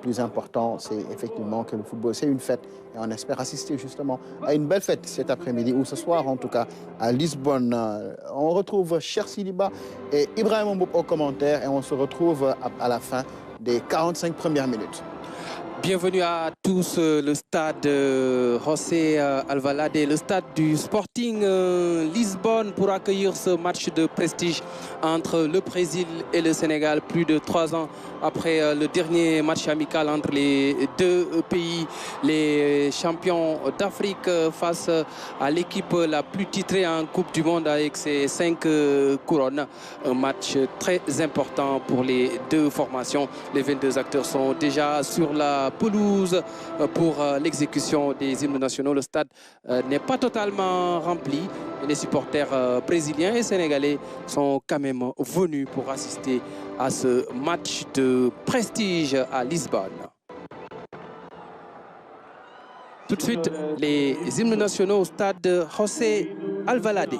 plus important, c'est effectivement que le football, c'est une fête. Et on espère assister justement à une belle fête cet après-midi, ou ce soir en tout cas, à Lisbonne. On retrouve Cheikh Sidiba et Ibrahim Mboup au commentaire, et on se retrouve à la fin des 45 premières minutes. Bienvenue à tous, le stade José Alvalade, le stade du Sporting Lisbonne pour accueillir ce match de prestige entre le Brésil et le Sénégal, plus de 3 ans après le dernier match amical entre les deux pays, les champions d'Afrique face à l'équipe la plus titrée en Coupe du Monde avec ses 5 couronnes. Un match très important pour les deux formations. Les 22 acteurs sont déjà sur la pelouse pour l'exécution des hymnes nationaux. Le stade n'est pas totalement rempli. Les supporters brésiliens et sénégalais sont quand même venus pour assister à ce match de prestige à Lisbonne. Tout de suite, les hymnes nationaux au stade José Alvalade.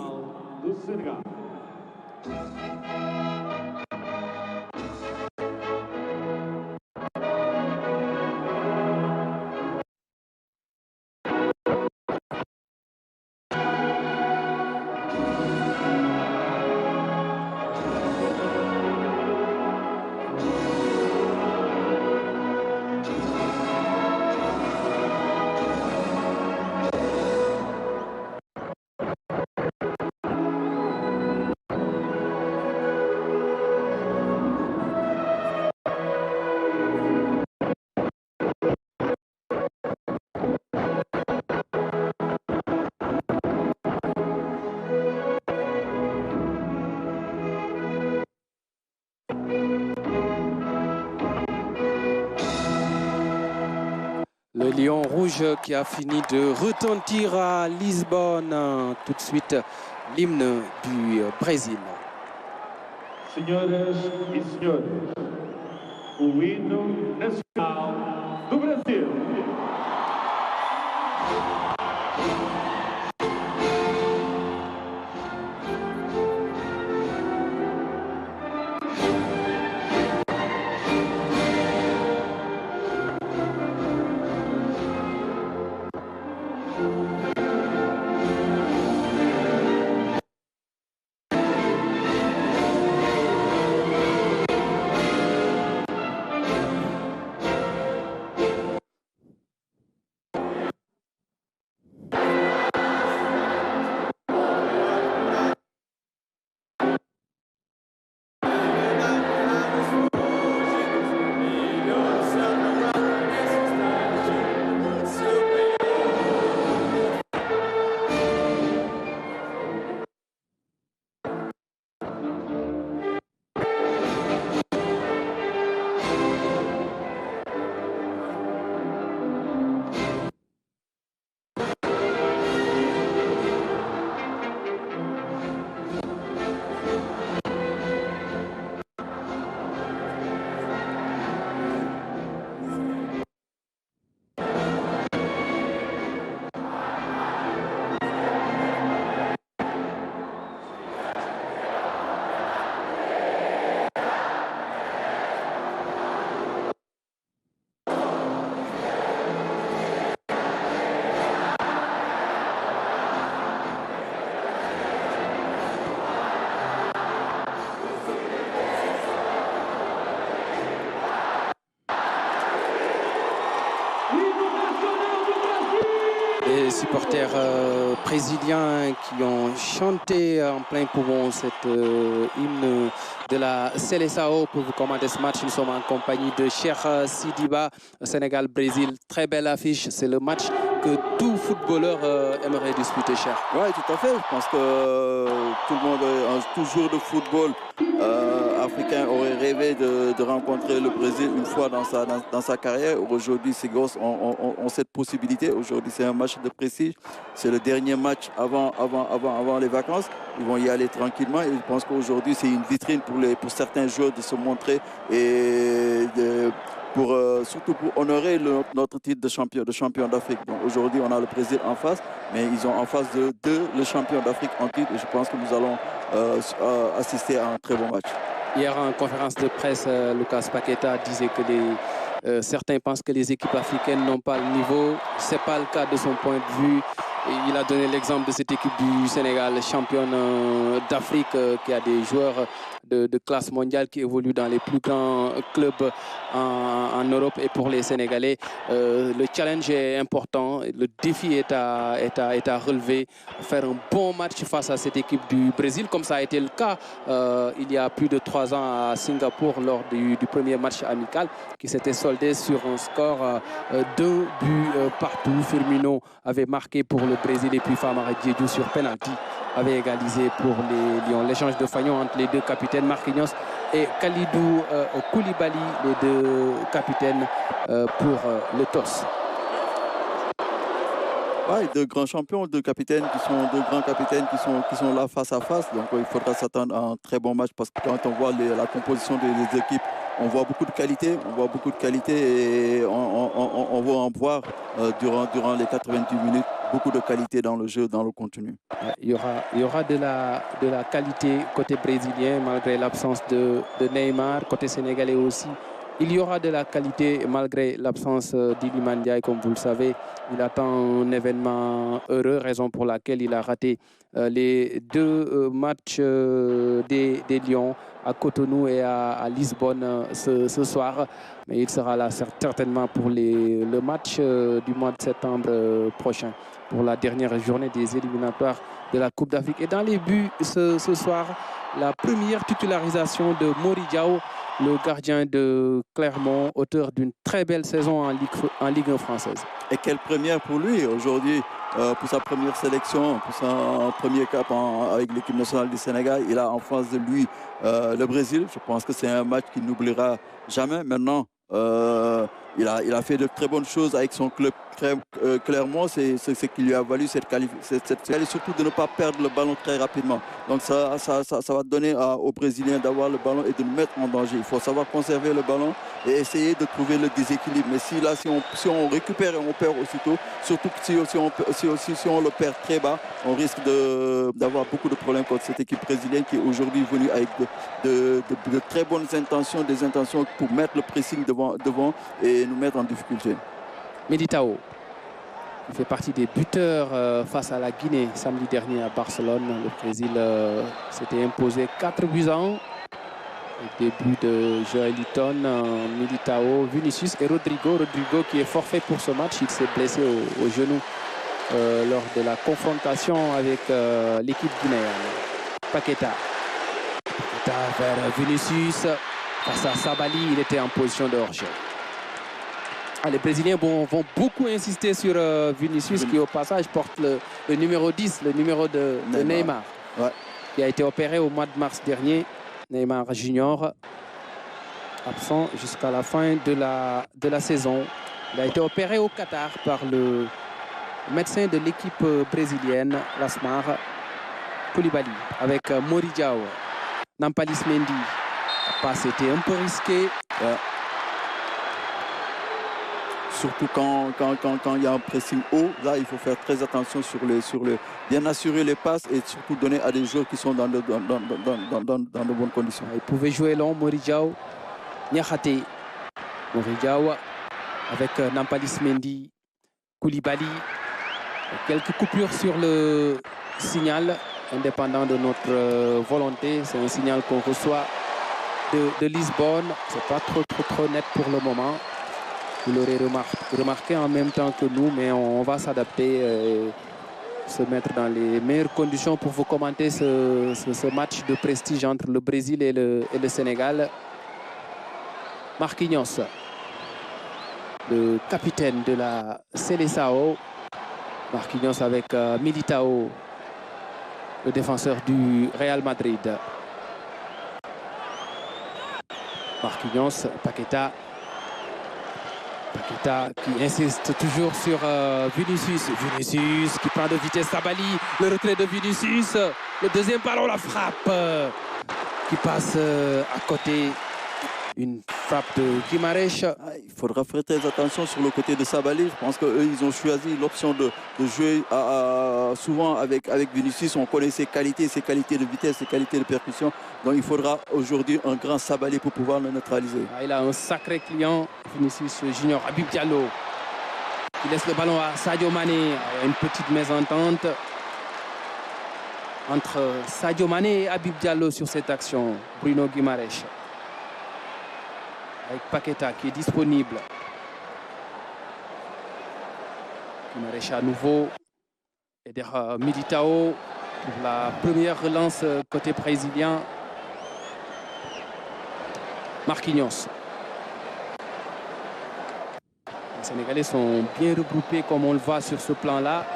Le lion rouge qui a fini de retentir à Lisbonne. Tout de suite, l'hymne du Brésil. Senhoras e senhores, o hino nacional do Brasil. Les supporters brésiliens qui ont chanté en plein poumon cette hymne de la Seleção pour vous commenter ce match. Nous sommes en compagnie de Cheikh Sidiba, Sénégal-Brésil. Très belle affiche. C'est le match que tout footballeur aimerait disputer, Cheikh. Oui, tout à fait. Je pense que tout le monde, tout joueur de football africain aurait rêvé de rencontrer le Brésil une fois dans sa carrière. Aujourd'hui, ces gosses ont cette possibilité. Aujourd'hui, c'est un match de prestige. C'est le dernier match avant les vacances. Ils vont y aller tranquillement. Et je pense qu'aujourd'hui, c'est une vitrine pour certains joueurs de se montrer et surtout pour honorer notre titre de champion d'Afrique. Donc aujourd'hui, on a le Brésil en face, mais ils ont en face de le champion d'Afrique en titre. Et je pense que nous allons assister à un très bon match. Hier, en conférence de presse, Lucas Paqueta disait que Certains pensent que les équipes africaines n'ont pas le niveau. Ce n'est pas le cas de son point de vue. Et il a donné l'exemple de cette équipe du Sénégal, championne d'Afrique, qui a des joueurs de classe mondiale qui évoluent dans les plus grands clubs en Europe. Et pour les Sénégalais, le challenge est important. Le défi est à relever. Faire un bon match face à cette équipe du Brésil, comme ça a été le cas il y a plus de 3 ans à Singapour lors du premier match amical qui s'était soldé sur un score 2 buts partout. Firmino avait marqué pour le Brésil et puis Famara Diédhiou sur penalty avait égalisé pour les Lions. L'échange de fagnons entre les deux capitaines, Marquinhos et Kalidou Koulibaly, les deux capitaines pour le TOS. Ouais, deux grands champions, deux grands capitaines qui sont là face à face. Donc il faudra s'attendre à un très bon match parce que quand on voit la composition des équipes, on voit beaucoup de qualité, et on va en voir durant les 90 minutes beaucoup de qualité dans le jeu, dans le contenu. Il y aura de la qualité côté brésilien malgré l'absence de Neymar, côté sénégalais aussi. Il y aura de la qualité malgré l'absence d'Iliman Ndiaye, comme vous le savez. Il attend un événement heureux, raison pour laquelle il a raté les 2 matchs des Lions à Cotonou et à Lisbonne ce soir. Mais il sera là certainement pour le match du mois de septembre prochain, pour la dernière journée des éliminatoires de la Coupe d'Afrique. Et dans les buts ce soir, la première titularisation de Mori Diaw, le gardien de Clermont, auteur d'une très belle saison en Ligue 1 française. Et quelle première pour lui aujourd'hui, pour sa première sélection, pour son premier cap avec l'équipe nationale du Sénégal. Il a en face de lui le Brésil. Je pense que c'est un match qu'il n'oubliera jamais. Maintenant, il a fait de très bonnes choses avec son club Clermont. C'est ce qui lui a valu cette qualification, surtout de ne pas perdre le ballon très rapidement. Donc ça va donner aux Brésiliens d'avoir le ballon et de le mettre en danger. Il faut savoir conserver le ballon et essayer de trouver le déséquilibre. Mais si on récupère et on perd aussitôt, surtout si on le perd très bas, on risque d'avoir beaucoup de problèmes contre cette équipe brésilienne qui est aujourd'hui venue avec de très bonnes intentions, des intentions pour mettre le pressing devant et nous mettre en difficulté. Militao, il fait partie des buteurs face à la Guinée samedi dernier à Barcelone. Le Brésil s'était imposé 4-1. Avec des buts de Joël Litton, Militao, Vinicius et Rodrigo. Rodrigo qui est forfait pour ce match. Il s'est blessé au genou lors de la confrontation avec l'équipe guinéenne. Paqueta vers Vinicius. Face à Sabali, il était en position de hors-jeu. Les Brésiliens vont beaucoup insister sur Vinicius qui au passage porte le numéro 10, le numéro de Neymar, qui a été opéré au mois de mars dernier. Neymar Junior, absent jusqu'à la fin de la saison. Il a été opéré au Qatar par le médecin de l'équipe brésilienne, Lasmar Koulibaly, avec Mori Diaw. Nampalys Mendy. La passe était un peu risquée. Surtout quand il y a un pressing haut, là il faut faire très attention sur bien assurer les passes et surtout donner à des joueurs qui sont dans de bonnes conditions. Il pouvait jouer long, Mori Diaw, Niakhaté, Mori Diaw avec Nampalys Mendy, Koulibaly. Quelques coupures sur le signal, indépendant de notre volonté. C'est un signal qu'on reçoit de Lisbonne. C'est pas trop net pour le moment. Vous l'aurez remarqué en même temps que nous, mais on va s'adapter et se mettre dans les meilleures conditions pour vous commenter ce match de prestige entre le Brésil et le Sénégal. Marquinhos, le capitaine de la Seleção. Marquinhos avec Militao, le défenseur du Real Madrid. Marquinhos, Paqueta qui insiste toujours sur Vinicius. Vinicius qui prend de vitesse Sabali. Le retrait de Vinicius. Le deuxième ballon, la frappe qui passe à côté. Une frappe de Guimarães. Il faudra faire très attention sur le côté de Sabali. Je pense qu'eux, ils ont choisi l'option de jouer souvent avec Vinicius. On connaît ses qualités de vitesse, ses qualités de percussion. Donc il faudra aujourd'hui un grand Sabali pour pouvoir le neutraliser. Il a un sacré client, Vinicius Junior. Habib Diallo, qui laisse le ballon à Sadio Mané. Il y a une petite mésentente entre Sadio Mané et Habib Diallo sur cette action. Bruno Guimarães. Avec Paqueta qui est disponible. Guimarães à nouveau. Et derrière Militao pour la première relance côté brésilien. Marquinhos. Les Sénégalais sont bien regroupés comme on le voit sur ce plan-là.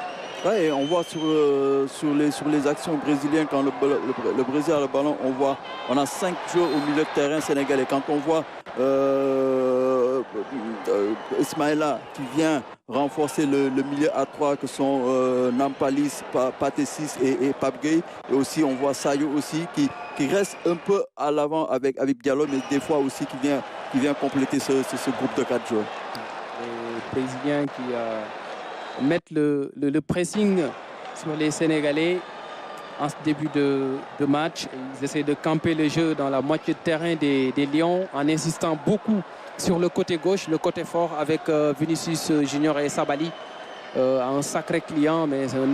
Ouais, et on voit sur les actions brésiliennes, quand le Brésil a le ballon, on a 5 joueurs au milieu de terrain sénégalais. Quand on voit Ismaïla qui vient renforcer le milieu à 3 que sont Nampalis, Patessis et Pape Gueye. Et aussi on voit Sayo aussi qui reste un peu à l'avant avec Diallo, mais des fois aussi qui vient compléter ce groupe de 4 joueurs. Les Brésiliens qui mettent le pressing sur les Sénégalais en ce début de match. Ils essaient de camper le jeu dans la moitié de terrain des Lions en insistant beaucoup sur le côté gauche, le côté fort avec Vinicius Junior et Sabali. Un sacré client, mais c'est un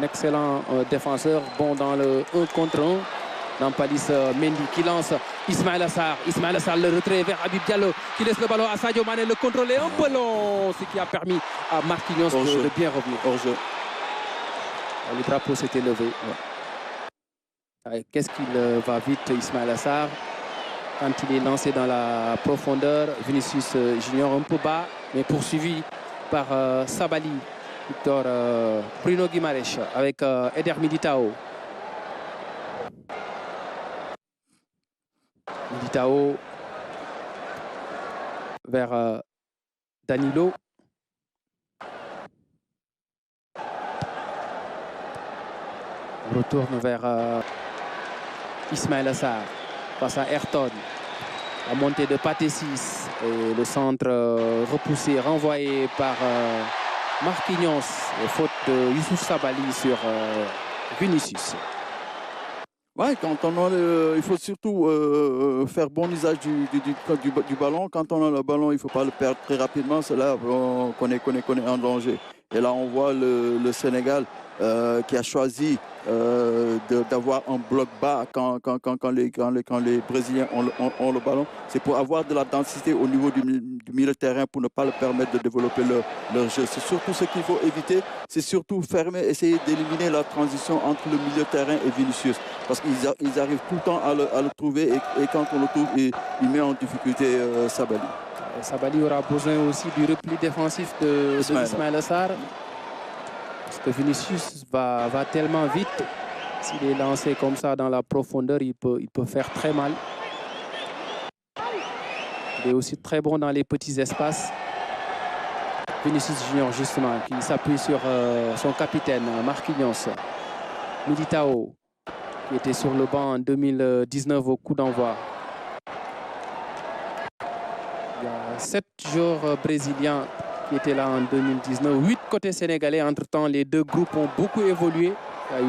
excellent défenseur, bon dans le 1 contre 1. Nampalis Mendy qui lance Ismaïla Sarr. Ismaïla Sarr, le retrait vers Habib Diallo qui laisse le ballon à Sadio Mané. Le contrôle est un peu long, ce qui a permis à Marquinhos de bien revenir. Hors-jeu. Le drapeau s'était levé. Ouais. Qu'est-ce qu'il va vite, Ismaïla Sarr, quand il est lancé dans la profondeur. Vinicius Junior un peu bas, mais poursuivi par Sabali. Victor Bruno Guimarães avec Eder Militao. Militao vers Danilo. On retourne vers Ismaïla Sarr face à Ayrton. La montée de Patessis et le centre repoussé, renvoyé par Marquinhos. Et faute de Youssouf Sabali sur Vinicius. Ouais, il faut surtout faire bon usage du ballon. Quand on a le ballon, il ne faut pas le perdre très rapidement. C'est là qu'on est en danger. Et là, on voit le Sénégal qui a choisi d'avoir un bloc bas quand les Brésiliens ont le ballon. C'est pour avoir de la densité au niveau du milieu de terrain pour ne pas leur permettre de développer leur jeu. C'est surtout ce qu'il faut éviter. C'est surtout essayer d'éliminer la transition entre le milieu de terrain et Vinicius. Parce qu'ils arrivent tout le temps à le trouver et quand on le trouve, il met en difficulté Sabali. Sabali aura besoin aussi du repli défensif de Ismaïla Sarr. Parce que Vinicius va tellement vite. S'il est lancé comme ça dans la profondeur, il peut faire très mal. Il est aussi très bon dans les petits espaces. Vinicius Junior, justement, qui s'appuie sur son capitaine, Marquinhos. Militao, qui était sur le banc en 2019 au coup d'envoi. Il y a 7 joueurs brésiliens qui étaient là en 2019. 8 côté sénégalais. Entre-temps, les deux groupes ont beaucoup évolué. Il y a eu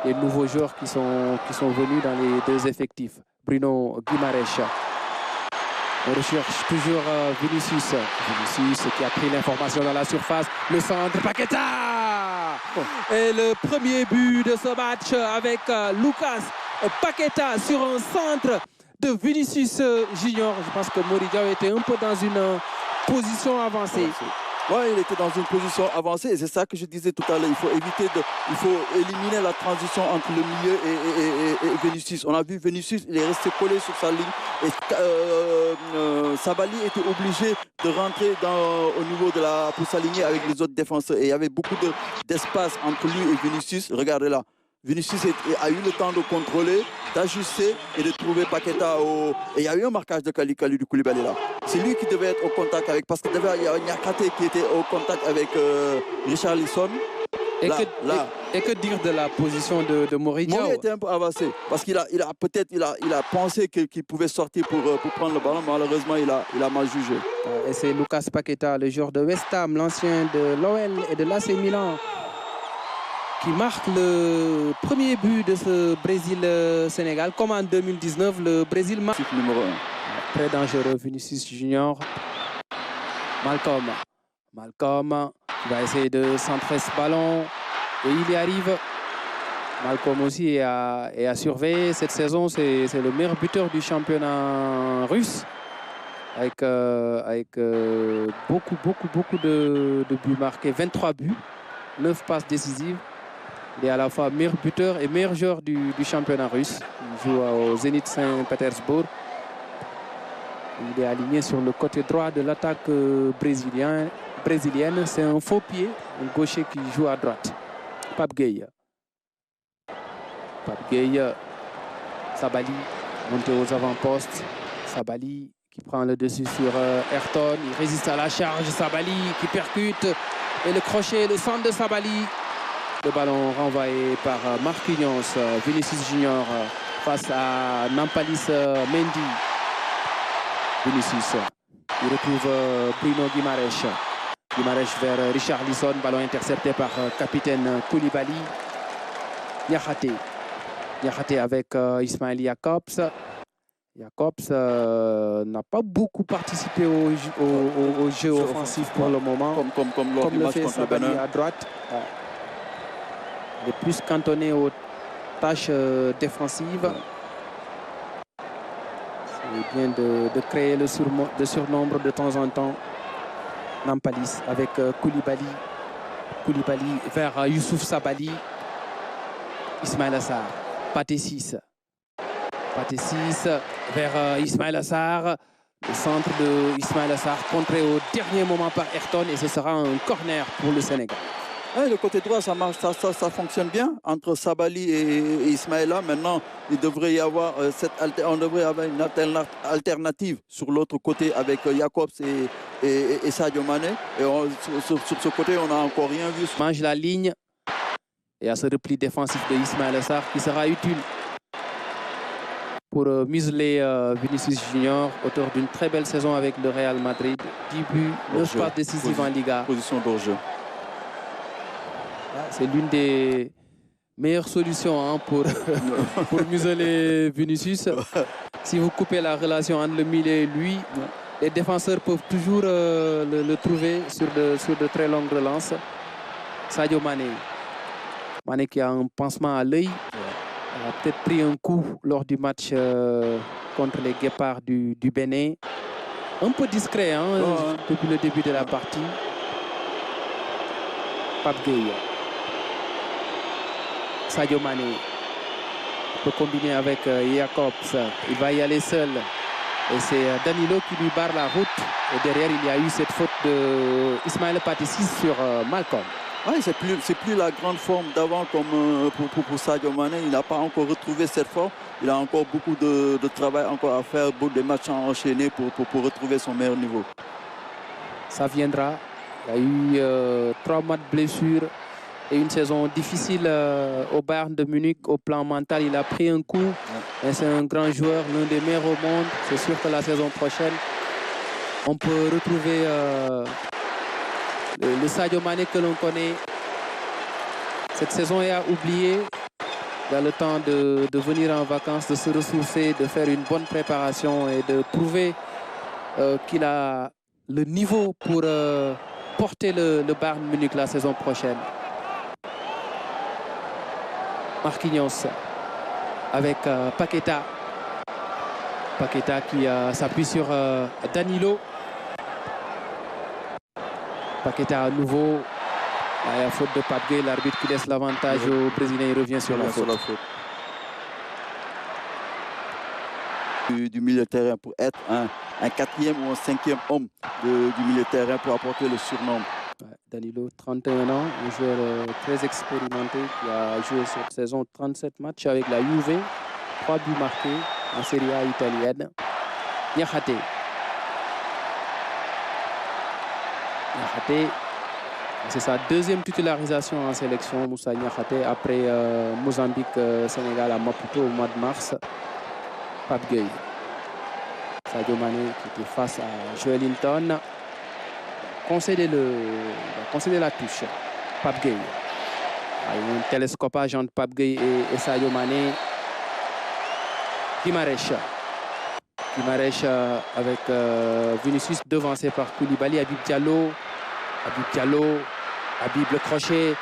des nouveaux joueurs qui sont venus dans les deux effectifs. Bruno Guimarães. On recherche toujours Vinicius. Vinicius qui a pris l'information dans la surface. Le centre, Paqueta. Et le premier but de ce match avec Lucas Paqueta sur un centre de Vinicius Junior. Je pense que Moridiao était un peu dans une position avancée. Oui, il était dans une position avancée et c'est ça que je disais tout à l'heure. Il faut éliminer la transition entre le milieu et Vinicius. On a vu Vinicius, il est resté collé sur sa ligne et Sabali était obligé de rentrer au niveau pour s'aligner avec les autres défenseurs. Et il y avait beaucoup d'espace entre lui et Vinicius. Regardez là. Vinicius a eu le temps de contrôler, d'ajuster et de trouver Paqueta Et il y a eu un marquage de Kalidou Koulibaly là. C'est lui qui devait être au contact avec... Parce qu'il y a Niakate qui était au contact avec Richarlison. Et que dire de la position de Mori Diaw? Mori était un peu avancé parce qu'il a pensé qu'il pouvait sortir pour prendre le ballon. Malheureusement, il a mal jugé. Et c'est Lucas Paqueta, le joueur de West Ham, l'ancien de l'OL et de l'AC Milan, qui marque le premier but de ce Brésil-Sénégal. Comme en 2019, le Brésil marque. Numéro 1. Très dangereux, Vinicius Junior. Malcolm va essayer de centrer ce ballon et il y arrive. Malcolm aussi est à surveiller. Cette saison, c'est le meilleur buteur du championnat russe avec beaucoup de buts marqués. 23 buts, 9 passes décisives. Il est à la fois meilleur buteur et meilleur joueur du championnat russe. Il joue au Zénith Saint-Pétersbourg. Il est aligné sur le côté droit de l'attaque brésilienne. C'est un faux pied, un gaucher qui joue à droite. Pape Gueye, Sabali, monté aux avant-postes. Sabali qui prend le dessus sur Ayrton. Il résiste à la charge. Sabali qui percute. Et le crochet, le centre de Sabali. Le ballon renvoyé par Marquinhos. Vinicius Junior face à Nampalys Mendy. Vinicius, il retrouve Bruno Guimaraes. Guimaraes vers Richarlison, ballon intercepté par capitaine Koulibaly. Niakhaté avec Ismail Jakobs. Jakobs n'a pas beaucoup participé au jeu offensif pour le moment. Comme le fait Sabali à droite. Il est plus cantonné aux tâches défensives. C'est bien de créer le surnombre de temps en temps. Nampalys avec Koulibaly. Koulibaly vers Youssouf Sabali. Ismail Assar. Pathé 6 vers Ismail Assar. Le centre de Ismail Assar contré au dernier moment par Ayrton et ce sera un corner pour le Sénégal. Ouais, le côté droit, ça marche, ça fonctionne bien entre Sabali et Ismaïla. Maintenant, il devrait y avoir on devrait avoir une alternative sur l'autre côté avec Jakobs et Sadio Mané. Et sur ce côté, on n'a encore rien vu. Mange la ligne et à ce repli défensif de Ismail Assar qui sera utile pour museler Vinicius Junior, auteur d'une très belle saison avec le Real Madrid. 10 buts, 9 passes décisives en Liga. Position d'hors-jeu. C'est l'une des meilleures solutions pour museler Vinicius. Si vous coupez la relation entre le milieu et lui, les défenseurs peuvent toujours le trouver sur de très longues relances. Sadio Mané. Mané qui a un pansement à l'œil. A peut-être pris un coup lors du match contre les Guépards du Bénin. Un peu discret depuis le début de la partie. Pape Gueye. Sadio Mané peut combiner avec Jakobs. Il va y aller seul. Et c'est Danilo qui lui barre la route. Et derrière, il y a eu cette faute de Ismaël Pathé 6 sur Malcolm. Oui, c'est plus la grande forme d'avant comme pour Sadio Mané. Il n'a pas encore retrouvé cette forme. Il a encore beaucoup de travail encore à faire, beaucoup de matchs enchaînés pour retrouver son meilleur niveau. Ça viendra. Il y a eu 3 mois de blessure et une saison difficile au Bayern de Munich. Au plan mental, il a pris un coup. C'est un grand joueur, l'un des meilleurs au monde. C'est sûr que la saison prochaine, on peut retrouver le Sadio Mané que l'on connaît. Cette saison est à oublier. Il a le temps de venir en vacances, de se ressourcer, de faire une bonne préparation et de prouver qu'il a le niveau pour porter le Bayern Munich la saison prochaine. Marquinhos avec Paqueta. Paqueta qui s'appuie sur Danilo. Paqueta à nouveau. Il y a faute de Pape Gueye, l'arbitre qui laisse l'avantage au Brésilien. Il revient sur la faute. Du milieu de terrain pour être un 4e ou un 5e homme du milieu de terrain pour apporter le surnom. Danilo, 31 ans, un joueur très expérimenté qui a joué cette saison 37 matchs avec la Juve, 3 buts marqués en Serie A italienne. Niakhaté C'est sa deuxième titularisation en sélection, Moussa Niakhaté, après Mozambique-Sénégal à Maputo au mois de mars. Pape Gueye. Sadio Mané qui était face à Joelinton. Il a concédé la touche. Pape Gueye. Il y a un télescopage entre Pape Gueye et Sadio Mané. Guimarães avec Vinicius devancé par Koulibaly. Habib Diallo, Habib le crochet.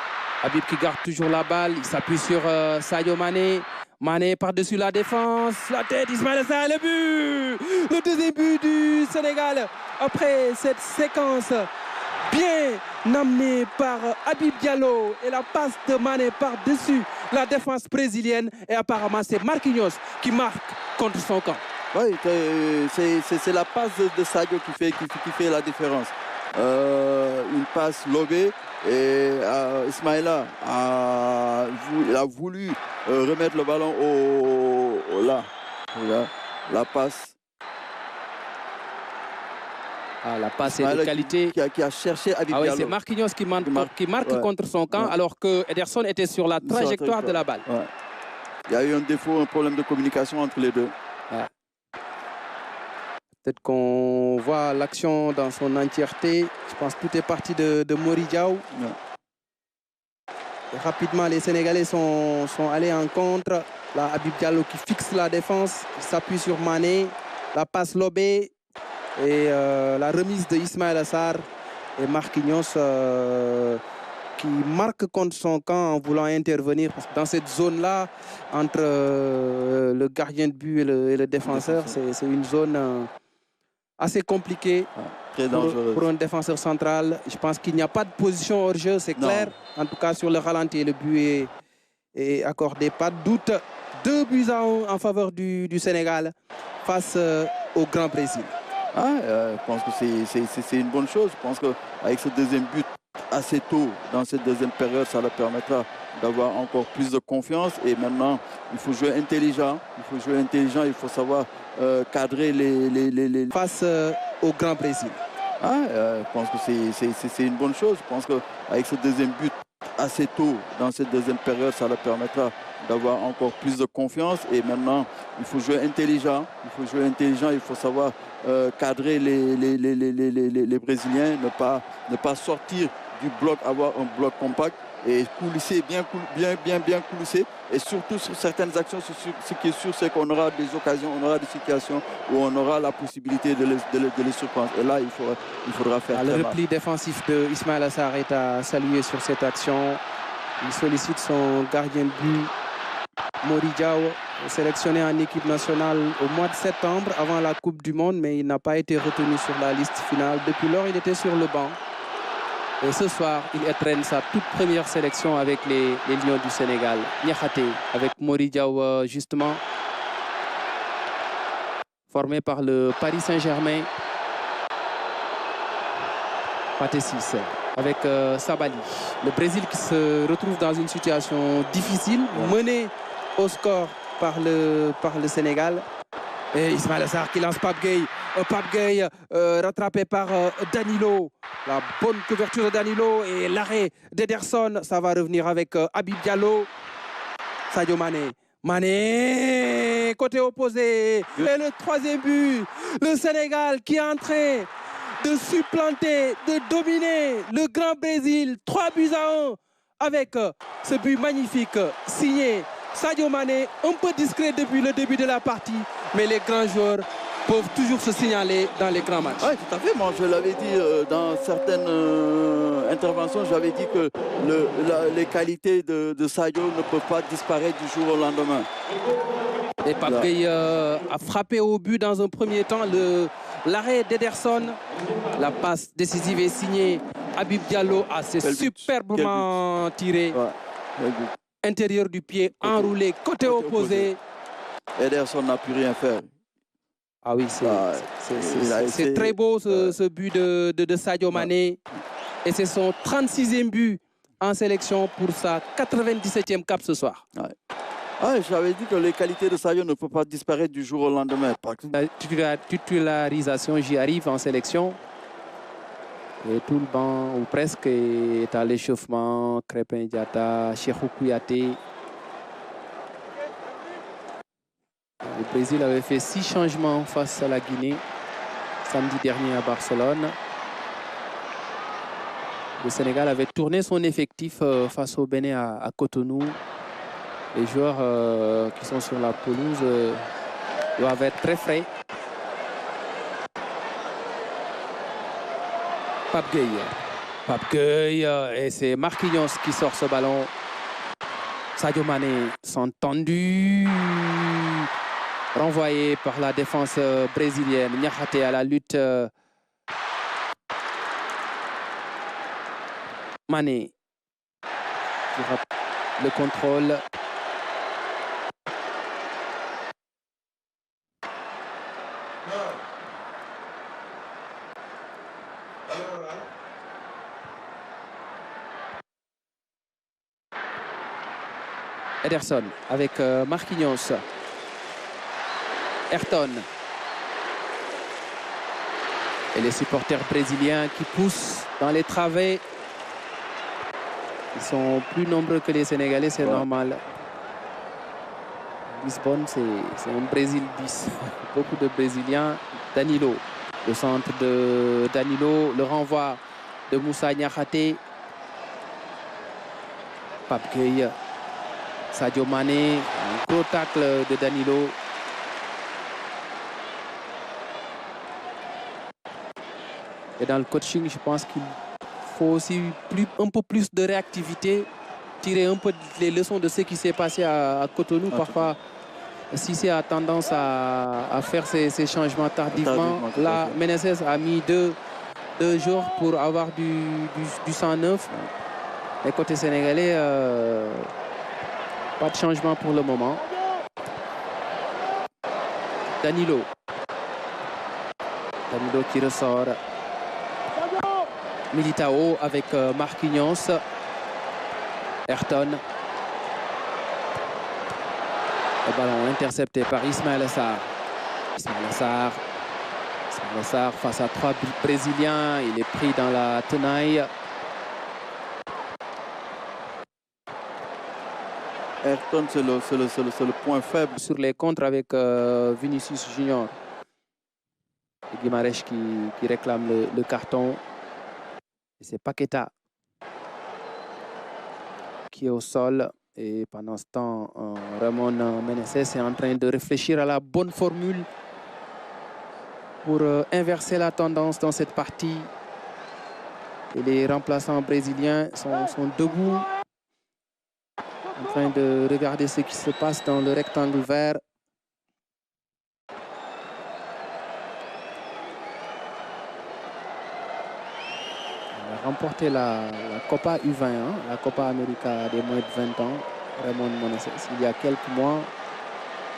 Habib qui garde toujours la balle. Il s'appuie sur Sadio Mané. Mané par-dessus la défense. La tête d'Ismaïla Sarr, le but. Le deuxième but du Sénégal. Après cette séquence bien amenée par Habib Diallo. Et la passe de Mané par-dessus la défense brésilienne. Et apparemment, c'est Marquinhos qui marque contre son camp. Oui, c'est la passe de Sadio qui fait la différence. Une passe lobée et Ismaïla a voulu remettre le ballon là, la passe. La passe est de qualité. Qui a cherché Habib Diallo. C'est Marquinhos qui marque contre son camp, alors que Ederson était sur la trajectoire de la balle. Ouais. Il y a eu un défaut, un problème de communication entre les deux. Ouais. Peut-être qu'on voit l'action dans son entièreté. Je pense que tout est parti de Mori Diaw. Ouais. Rapidement, les Sénégalais sont allés en contre. Là, Habib Diallo qui fixe la défense. Il s'appuie sur Mané. La passe lobée. Et la remise de Ismaïla Sarr. Et Marquinhos qui marque contre son camp en voulant intervenir. Parce que dans cette zone-là, entre le gardien de but et le défenseur, c'est une zone assez compliquée. Très dangereuse. Pour un défenseur central. Je pense qu'il n'y a pas de position hors jeu, c'est clair. En tout cas, sur le ralenti, le but est accordé. Pas de doute. 2 buts à 1 en faveur du Sénégal face au Grand Brésil. Je pense que c'est une bonne chose. Je pense qu'avec ce deuxième but assez tôt dans cette deuxième période, ça leur permettra d'avoir encore plus de confiance. Et maintenant, il faut jouer intelligent. Il faut savoir cadrer les... Face au Grand Brésil. Je pense que c'est une bonne chose. Je pense qu'avec ce deuxième but assez tôt dans cette deuxième période, ça leur permettra d'avoir encore plus de confiance. Et maintenant, il faut jouer intelligent. Il faut savoir cadrer les Brésiliens, ne pas sortir du bloc, avoir un bloc compact et coulisser, bien coulisser. Et surtout sur certaines actions, ce qui est sûr, c'est qu'on aura des occasions, on aura des situations où on aura la possibilité de les surprendre. Et là, il faudra faire le repli défensif de Ismaïla Sarr est à saluer sur cette action. Il sollicite son gardien de but, Mori Diaw, sélectionné en équipe nationale au mois de septembre avant la Coupe du Monde, mais il n'a pas été retenu sur la liste finale. Depuis lors, il était sur le banc. Et ce soir, il entraîne sa toute première sélection avec les Lions du Sénégal. Niakhaté avec Mori Diaw, justement, formé par le Paris Saint-Germain. Pathé 6 avec Sabali. Le Brésil qui se retrouve dans une situation difficile, mené au score par le Sénégal. Et Ismaïla Sarr qui lance Pape Gueye. Pape Gueye rattrapé par Danilo. La bonne couverture de Danilo et l'arrêt d'Ederson. Ça va revenir avec Habib Diallo. Sadio Mané. Mané, côté opposé. Et le troisième but. Le Sénégal qui est en train de supplanter, de dominer le Grand Brésil. 3 buts à 1 avec ce but magnifique signé Sadio Mané, un peu discret depuis le début de la partie, mais les grands joueurs peuvent toujours se signaler dans les grands matchs. Oui, tout à fait. Moi, je l'avais dit dans certaines interventions, j'avais dit que les qualités de Sadio ne peuvent pas disparaître du jour au lendemain. Et Pape Gueye a frappé au but dans un premier temps. L'arrêt d'Ederson, la passe décisive est signée Habib Diallo. C'est superbement tiré. Ouais. Intérieur du pied, enroulé, côté opposé. Ederson n'a pu rien faire. Ah oui, c'est très beau ce but de Sadio Mané. Et c'est son 36e but en sélection pour sa 97e cape ce soir. J'avais dit que les qualités de Sadio ne peuvent pas disparaître du jour au lendemain. La titularisation, j'y arrive en sélection. Et tout le banc, ou presque, est à l'échauffement. Crépin Diatta, Cheikhou Kouyaté. Le Brésil avait fait 6 changements face à la Guinée samedi dernier à Barcelone. Le Sénégal avait tourné son effectif face au Bénin à Cotonou. Les joueurs qui sont sur la pelouse doivent être très frais. Pape Gueye, et c'est Marquinhos qui sort ce ballon. Sadio Mané sont tendus. Renvoyé par la défense brésilienne. Niakhaté à la lutte. Mané. Le contrôle. Ederson avec Marquinhos. Ayrton. Et les supporters brésiliens qui poussent dans les travées. Ils sont plus nombreux que les Sénégalais, c'est normal. Lisbonne, c'est un Brésil 10. Beaucoup de Brésiliens. Danilo. Le centre de Danilo. Le renvoi de Moussa Niakhaté. Pape Gueye. Sadio Mané. Un gros tacle de Danilo. Et dans le coaching, je pense qu'il faut aussi un peu plus de réactivité, tirer un peu les leçons de ce qui s'est passé à Cotonou. Parfois, Cissé a tendance à faire ces changements tardivement. Là, Meneses a mis deux jours pour avoir du 109. Et côté sénégalais, pas de changement pour le moment. Danilo qui ressort. Militao avec Marquinhos. Ayrton. Le ballon intercepté par Ismaïla Sarr. Ismaïla Sarr face à 3 Brésiliens. Il est pris dans la tenaille. Ayrton, c'est le point faible. Sur les contres avec Vinicius Junior. Et Guimarães qui réclame le carton. C'est Paqueta qui est au sol. Et pendant ce temps, Ramon Meneses est en train de réfléchir à la bonne formule pour inverser la tendance dans cette partie. Et les remplaçants brésiliens sont debout, en train de regarder ce qui se passe dans le rectangle vert. Remporté la Copa U20, la Copa América des moins de 20 ans, Ramon Meneses, il y a quelques mois.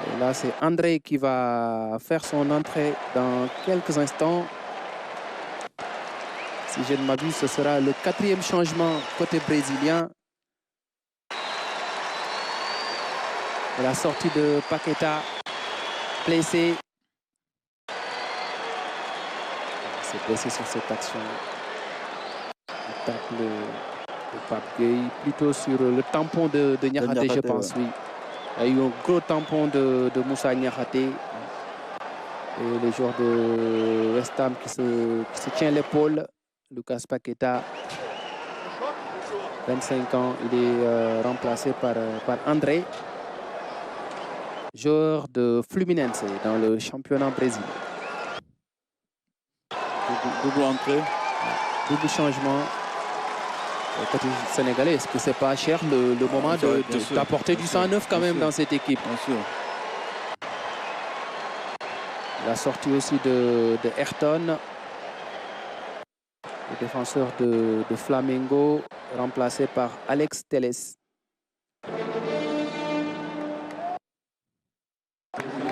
Et là, c'est André qui va faire son entrée dans quelques instants. Si je ne m'abuse, ce sera le 4e changement côté brésilien. Et la sortie de Paqueta, blessé. Il s'est blessé sur cette action. Tacle de Pape Gueye, plutôt sur le tampon de Niakhaté, je pense, oui. Il y a eu un gros tampon de Moussa Niakhaté. Et les joueurs de West Ham qui se tient l'épaule. Lucas Paqueta, 25 ans, il est remplacé par André, joueur de Fluminense dans le championnat brésilien. Double entrée. Double changement. Côté sénégalais, est-ce que c'est pas cher le moment d'apporter du 109 quand même dans cette équipe? Bien sûr. La sortie aussi de Ayrton, le défenseur de Flamengo, remplacé par Alex Telles. Il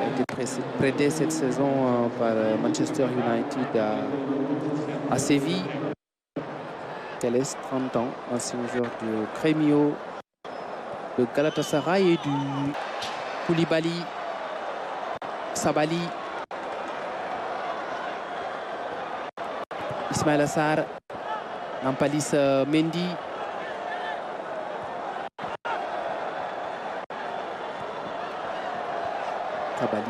a été prêté cette saison par Manchester United à Séville. Telles, 30 ans, ancien joueur de Grêmio, de Galatasaray et du Koulibaly, Sabali. Ismaïla Sarr, Nampalis Mendy. Kabali.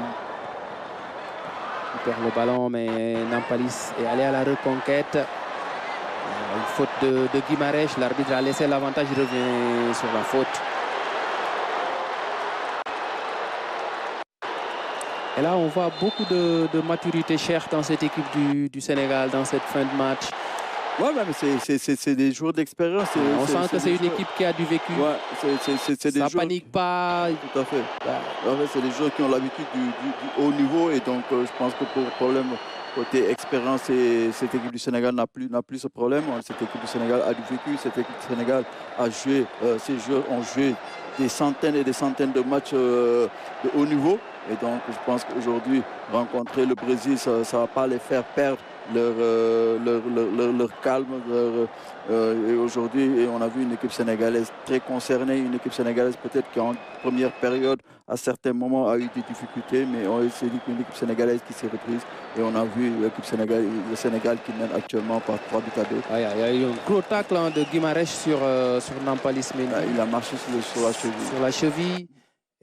Il perd le ballon, mais Nampalis est allé à la reconquête. Une faute de Guimarães. L'arbitre a laissé l'avantage, il revient sur la faute. Et là, on voit beaucoup de maturité chère dans cette équipe du Sénégal, dans cette fin de match. Ouais, mais c'est des joueurs d'expérience. On sent que c'est une équipe qui a du vécu. Ouais, c'est des ça joueurs... panique pas. Tout à fait. En fait, c'est des joueurs qui ont l'habitude du haut niveau. Et donc, je pense que pour le problème côté expérience, cette équipe du Sénégal n'a plus ce problème. Cette équipe du Sénégal a du vécu. Cette équipe du Sénégal a joué, ces joueurs ont joué des centaines et des centaines de matchs de haut niveau. Et donc, je pense qu'aujourd'hui, rencontrer le Brésil, ça ne va pas les faire perdre leur calme. Et aujourd'hui, on a vu une équipe sénégalaise très concernée, une équipe sénégalaise peut-être qui en première période, à certains moments, a eu des difficultés, mais c'est une équipe sénégalaise qui s'est reprise. Et on a vu le Sénégal qui mène actuellement par 3 buts à 2. Il y a eu un gros tacle de Guimarães sur Nampalis Mendy. Il a marché sur la cheville. Sur la cheville.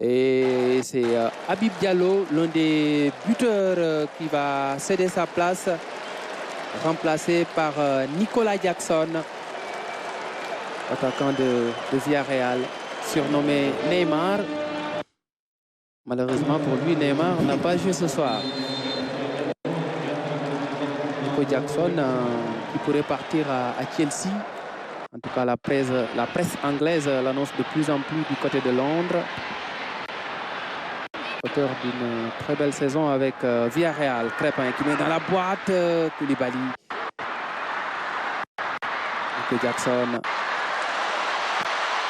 Et c'est Habib Diallo, l'un des buteurs qui va céder sa place, remplacé par Nicolas Jackson, attaquant de Villarreal, surnommé Neymar. Malheureusement pour lui, Neymar n'a pas joué ce soir. Nico Jackson qui pourrait partir à Chelsea. En tout cas, la presse anglaise l'annonce de plus en plus du côté de Londres. Auteur d'une très belle saison avec Villarreal. Crépin qui met dans la boîte. Koulibaly. Nico Jackson.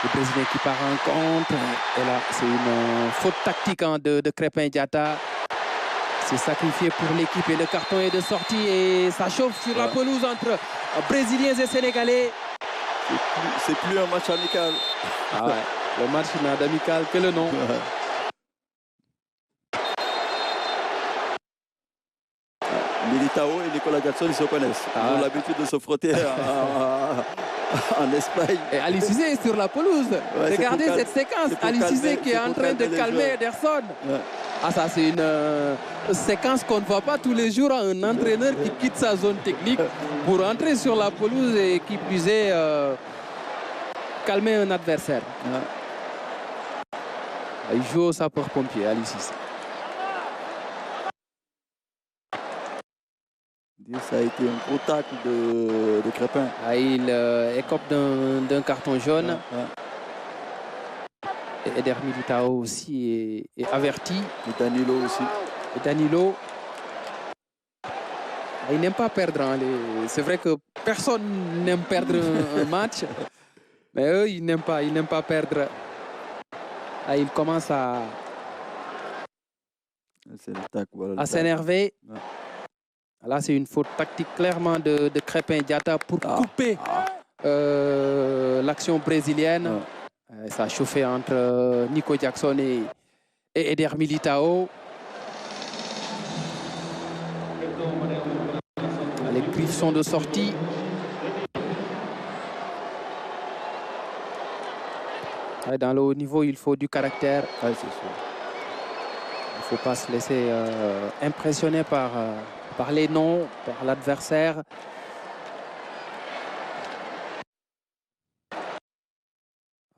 Le Brésilien qui part en contre. Et là, c'est une faute tactique de Crépin Diatta. C'est sacrifié pour l'équipe et le carton est de sortie. Et ça chauffe sur la pelouse entre Brésiliens et Sénégalais. C'est plus un match amical. Ah ouais. Le match n'a d'amical que le nom. Militao et Nicolas Jackson, ils se connaissent. Ils ont l'habitude de se frotter en Espagne. Et Ali Cissé est sur la pelouse. Ouais, regardez cette séquence. Ali Cissé qui est en train de calmer Ederson. Ouais. Ah, ça, c'est une séquence qu'on ne voit pas tous les jours. Un entraîneur qui quitte sa zone technique pour entrer sur la pelouse et qui puisait calmer un adversaire. Ouais. Il joue au sapeur-pompier, Ali Cissé. Ça a été un gros tacle de Crépin. Ah, il écope d'un carton jaune. Et Eder Militao aussi est averti. Et Danilo aussi. Et Danilo. Il n'aime pas perdre. Hein. C'est vrai que personne n'aime perdre un match. Mais eux, ils n'aiment pas perdre. Ah, ils commencent à s'énerver. Ouais. Là, c'est une faute tactique clairement de Crépin Diatta pour couper l'action brésilienne. Ça a chauffé entre Nico Jackson et Eder Militao. Les griffes sont de sortie. Dans le haut niveau, il faut du caractère. Ouais, c'est sûr. Il ne faut pas se laisser impressionner par les noms, par l'adversaire.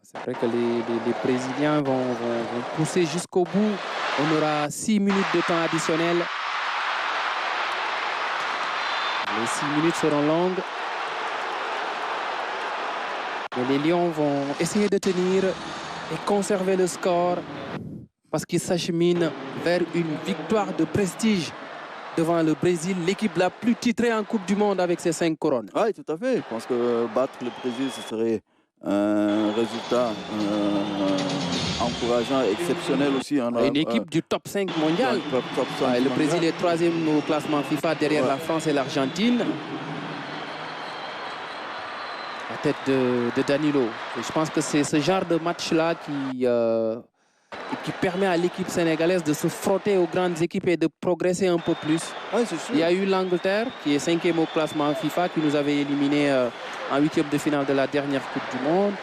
C'est vrai que les Brésiliens vont pousser jusqu'au bout. On aura 6 minutes de temps additionnel. Les 6 minutes seront longues. Mais les Lions vont essayer de tenir et conserver le score parce qu'ils s'acheminent vers une victoire de prestige devant le Brésil, l'équipe la plus titrée en Coupe du Monde avec ses 5 couronnes. Oui, tout à fait. Je pense que battre le Brésil, ce serait un résultat encourageant, exceptionnel aussi. Une équipe du top 5 mondial. Top 5 le Brésil est 3e au classement FIFA derrière la France et l'Argentine. La tête de Danilo. Et je pense que c'est ce genre de match-là qui et qui permet à l'équipe sénégalaise de se frotter aux grandes équipes et de progresser un peu plus. Ouais, c'est sûr. Il y a eu l'Angleterre qui est 5e au classement FIFA, qui nous avait éliminés en 8e de finale de la dernière Coupe du Monde.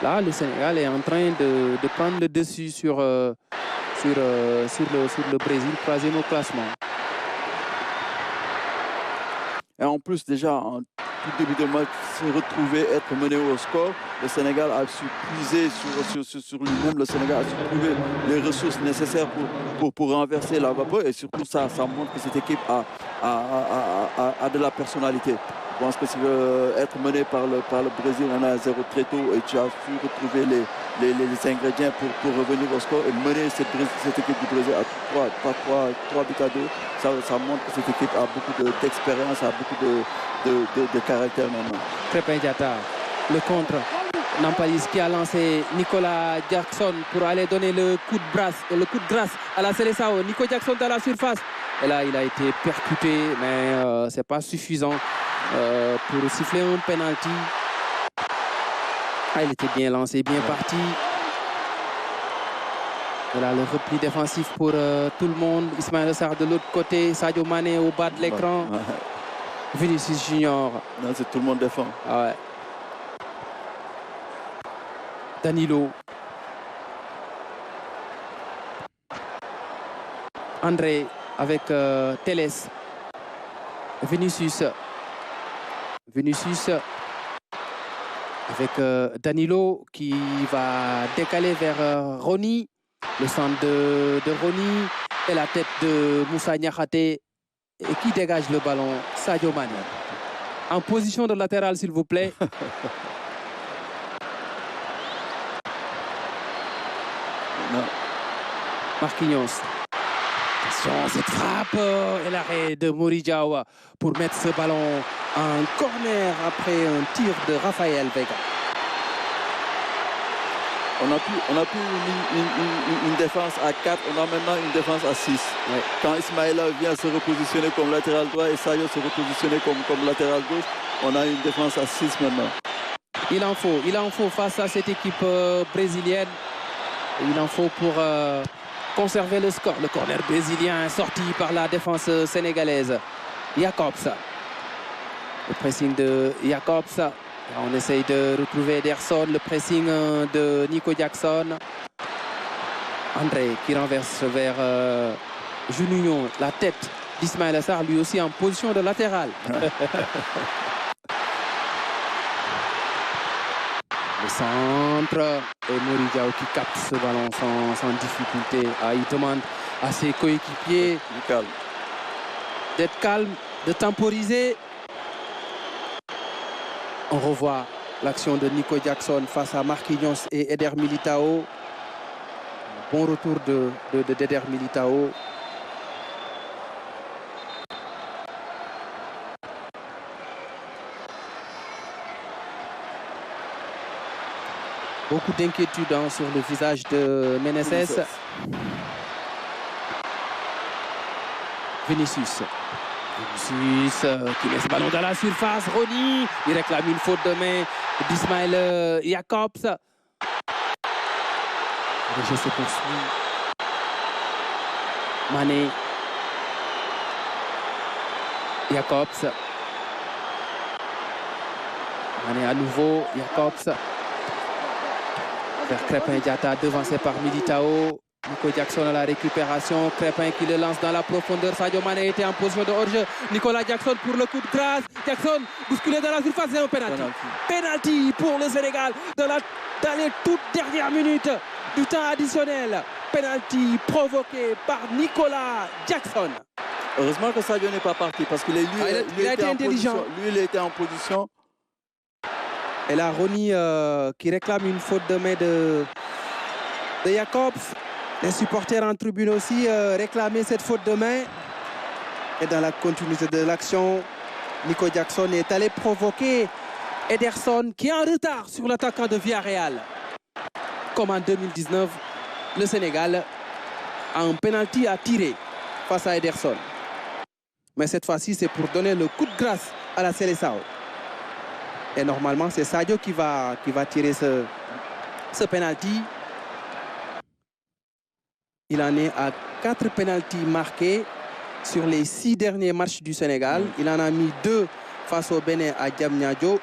Là, le Sénégal est en train de prendre le dessus sur le Brésil, 3e au classement. Et en plus, déjà, en tout début de match, se retrouver, être mené au score, le Sénégal a su puiser sur lui-même. Le Sénégal a su trouver les ressources nécessaires pour renverser la vapeur. Et surtout, ça montre que cette équipe a de la personnalité. Je pense que si être mené par le Brésil, on a 0 très tôt et tu as su retrouver les ingrédients pour revenir au score et mener cette équipe du Brésil à 3 buts à 2. Ça montre que cette équipe a beaucoup d'expérience, a beaucoup de caractère maintenant. Crépin Diatta, le contre. Nampalys qui a lancé Nicolas Jackson pour aller donner le coup de grâce à la Seleção. Nico Jackson dans la surface. Et là, il a été percuté, mais ce n'est pas suffisant pour siffler un penalty. Ah, il était bien lancé, bien parti. Voilà le repli défensif pour tout le monde. Ismaïla Sarr de l'autre côté, Sadio Mané au bas de l'écran. Vinicius Junior. Non, c'est tout le monde défend. Ah ouais. Danilo. André avec Teles. Vinicius. Avec Danilo qui va décaler vers Rony. Le centre de Rony et la tête de Moussa Niakhaté et qui dégage le ballon, Sadio Mané. En position de latéral, s'il vous plaît. Non. Marquinhos. Attention, cette frappe et l'arrêt de Mory Diaw pour mettre ce ballon en corner après un tir de Raphaël Vega. On a plus une défense à 4, on a maintenant une défense à 6. Ouais. Quand Ismaïla vient se repositionner comme latéral droit et Sadio se repositionner comme latéral gauche, on a une défense à 6 maintenant. Il en faut face à cette équipe brésilienne. Il en faut pour conserver le score. Le corner brésilien sorti par la défense sénégalaise. Jakobs. Le pressing de Jakobs. On essaye de retrouver Ederson, le pressing de Nico Jackson. André qui renverse vers Juninho, la tête d'Ismaïla Sarr, lui aussi en position de latéral. Le centre et Mory Diaw qui capte ce ballon sans difficulté. Ah, il demande à ses coéquipiers d'être calme, de temporiser. On revoit l'action de Nico Jackson face à Marquinhos et Eder Militao. Bon retour d'Eder Militao. Beaucoup d'inquiétude sur le visage de Meneses. Vinicius qui met ce ballon dans la surface. Rony, il réclame une faute de main d'Ismaïla Jakobs. Le jeu se poursuit. Mané. Jakobs. Mané à nouveau. Jakobs. Vers Crépin Diatta, devancé par Militao. Nico Jackson à la récupération. Crépin qui le lance dans la profondeur. Sadio Mané était en position de hors-jeu. Nicolas Jackson pour le coup de grâce. Jackson bousculé dans la surface. C'est un penalty. Penalty pour le Sénégal dans les toutes dernières minutes du temps additionnel. Penalty provoqué par Nicolas Jackson. Heureusement que Sadio n'est pas parti parce qu'il a été intelligent. Lui, il était en position. Et là, Rony qui réclame une faute de main de Jakobs. Les supporters en tribune aussi réclamaient cette faute de main. Et dans la continuité de l'action, Nico Jackson est allé provoquer Ederson qui est en retard sur l'attaquant de Villarreal. Comme en 2019, le Sénégal a un penalty à tirer face à Ederson. Mais cette fois-ci, c'est pour donner le coup de grâce à la Seleção. Et normalement, c'est Sadio qui va tirer ce penalty. il en est à 4 pénaltys marqués sur les 6 derniers matchs du Sénégal. Il en a mis 2 face au Bénin à Diamniadio,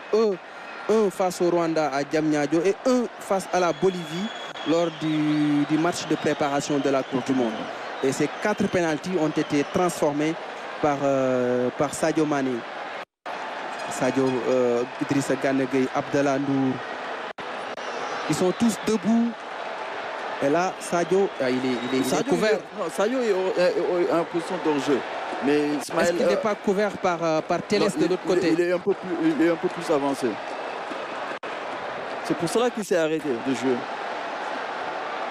un face au Rwanda à Diamniadio et un face à la Bolivie lors du match de préparation de la Coupe du Monde. Et ces 4 pénaltys ont été transformés par Sadio Mané. Sadio, Idrissa Gana Gueye, Abdallah Ndour. Ils sont tous debout. Et là, Sadio, il est couvert. Sadio est en position d'hors-jeu. Mais est-ce qu'il n'est pas couvert par Télès de l'autre côté? Il est un peu plus avancé. C'est pour cela qu'il s'est arrêté de jouer.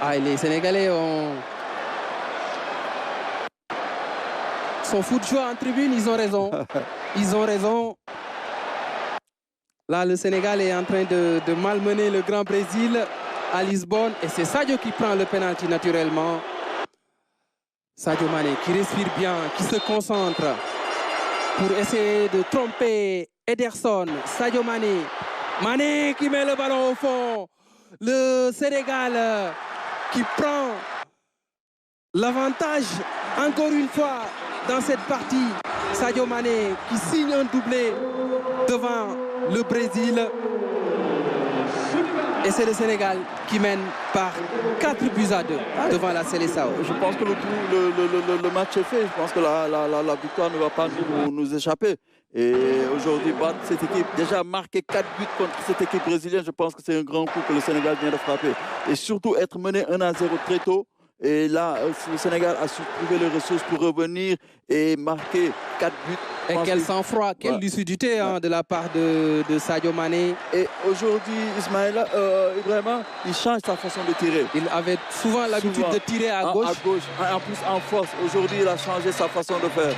Ah, et les Sénégalais sont fous de joie en tribune, ils ont raison. Ils ont raison. Là, le Sénégal est en train de malmener le Grand Brésil à Lisbonne. Et c'est Sadio qui prend le pénalty naturellement. Sadio Mané qui respire bien, qui se concentre pour essayer de tromper Ederson. Sadio Mané. Mané qui met le ballon au fond. Le Sénégal qui prend l'avantage encore une fois dans cette partie. Sadio Mané qui signe un doublé devant le Brésil. Et c'est le Sénégal qui mène par 4-2 devant la Seleção. Je pense que le match est fait. Je pense que la victoire ne va pas nous échapper. Et aujourd'hui, battre cette équipe, déjà marquer 4 buts contre cette équipe brésilienne, je pense que c'est un grand coup que le Sénégal vient de frapper. Et surtout être mené 1-0 très tôt. Et là, le Sénégal a su trouver les ressources pour revenir et marquer 4 buts. Et quel sang-froid, quelle lucidité de la part de Sadio Mané. Et aujourd'hui, Ismaïla, vraiment, il change sa façon de tirer. Il avait souvent l'habitude de tirer à gauche. En plus, en force. Aujourd'hui, il a changé sa façon de faire.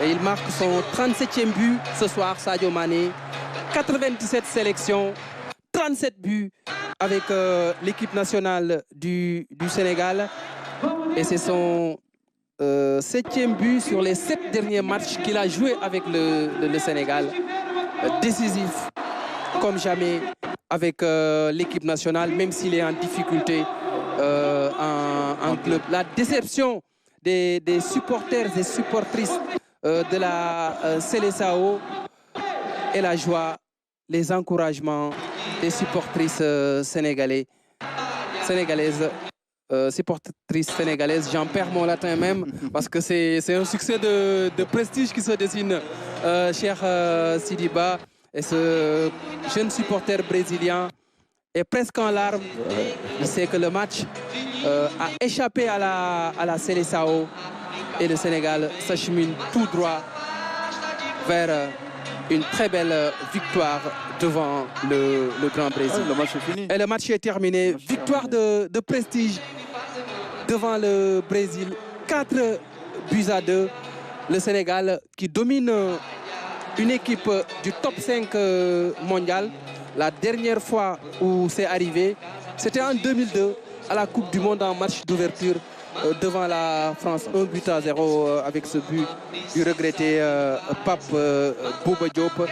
Et il marque son 37e but ce soir, Sadio Mané. 97 sélections, 37 buts avec l'équipe nationale du Sénégal. Et c'est son 7e but sur les 7 derniers matchs qu'il a joué avec le Sénégal. Décisif comme jamais avec l'équipe nationale, même s'il est en difficulté en club. La déception des supporters et supportrices de la Seleção et la joie, les encouragements des supportrices sénégalaises, supportrices sénégalaises. J'en perds mon latin même parce que c'est un succès de prestige qui se dessine, cher Sidiba. Et ce jeune supporter brésilien est presque en larmes. Il sait que le match a échappé à la Seleção et le Sénégal s'achemine tout droit vers une très belle victoire devant le Grand Brésil. Le match est fini. Et le match est terminé. Victoire de prestige devant le Brésil. 4-2. Le Sénégal qui domine une équipe du top 5 mondial. La dernière fois où c'est arrivé, c'était en 2002 à la Coupe du Monde en match d'ouverture devant la France, 1-0 avec ce but du regretté Pape Bouba Diop.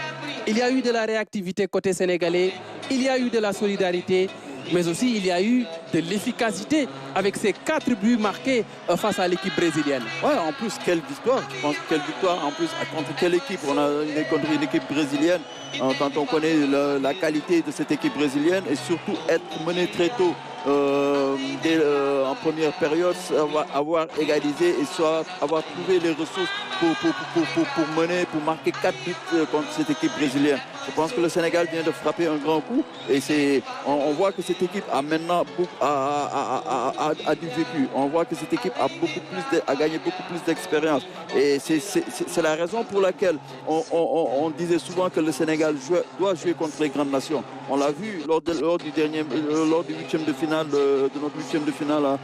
Il y a eu de la réactivité côté sénégalais, il y a eu de la solidarité, mais aussi il y a eu de l'efficacité avec ces 4 buts marqués face à l'équipe brésilienne. Ouais, en plus, quelle victoire. Je pense que quelle victoire. En plus, contre quelle équipe? On a contre une équipe brésilienne. Quand on connaît la qualité de cette équipe brésilienne et surtout être mené très tôt en première période, avoir égalisé et soit avoir trouvé les ressources pour mener, pour marquer 4 buts contre cette équipe brésilienne. Je pense que le Sénégal vient de frapper un grand coup et on voit que cette équipe a maintenant du vécu. On voit que cette équipe a gagné beaucoup plus d'expérience. Et c'est la raison pour laquelle on disait souvent que le Sénégal doit jouer contre les grandes nations. On l'a vu lors du 8e de finale, de notre 8e de finale